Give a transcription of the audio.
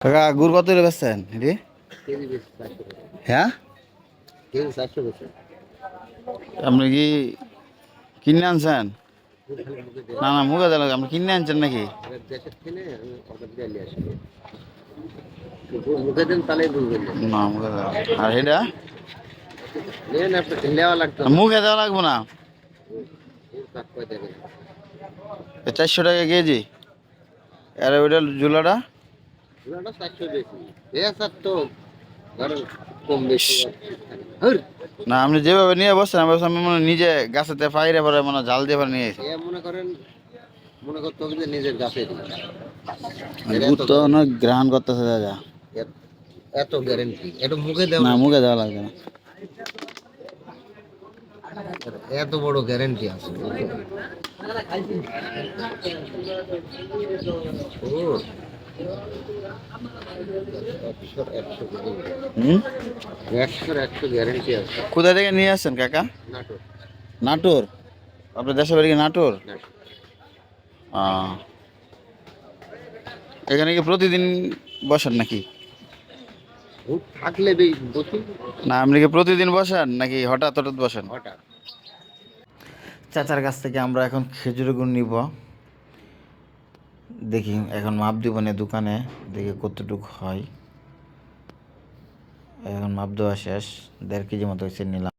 কাকা গুড় কত করে বেচছেন রে? হ্যাঁ, আপনি কি কিনে আনছেন? না না, মুখে দেওয়া লাগে। আপনি কিনে আনছেন নাকি? না, মুখে দেওয়া। আর এটা মুখে দেওয়া লাগবো না। 400 টাকা কেজি। আর ওইটা জুলাটা না, আপনি যেভাবে নিয়ে বসছেন আমি মনে নিজে গাছেতে পাইরে পরে মানে জাল দিয়ে পরে নিয়ে এসে মনে করতে হবে যে নিজের গাছে গুড় তো অনেক গ্রহণ করতেছে দাদা। এত গ্যারেন্টি এটা মুখে দেওয়া না, মুখে দেওয়া লাগবে না। এত বড় গ্যারেন্টি আছে। একশো গ্যারেন্টি আছে। কোথা থেকে নিয়ে আসছেন কাকা? নাটোর। নাটোর? আপনার দেশের বাড়ি কি নাটোর? এখানে কি প্রতিদিন বসেন নাকি? থাকলে বসি না, আপনি কি প্রতিদিন বসেন নাকি হঠাৎ হঠাৎ বসেন? হঠাৎ। চাচার কাছ থেকে আমরা এখন খেজুরের গুড় নিব। দেখি এখন মাপ দিব না দোকানে, দেখি কতটুকু হয়। এখন মাপ দেওয়া শেষ, 1.5 কেজি মতো হয়েছে, নিলাম।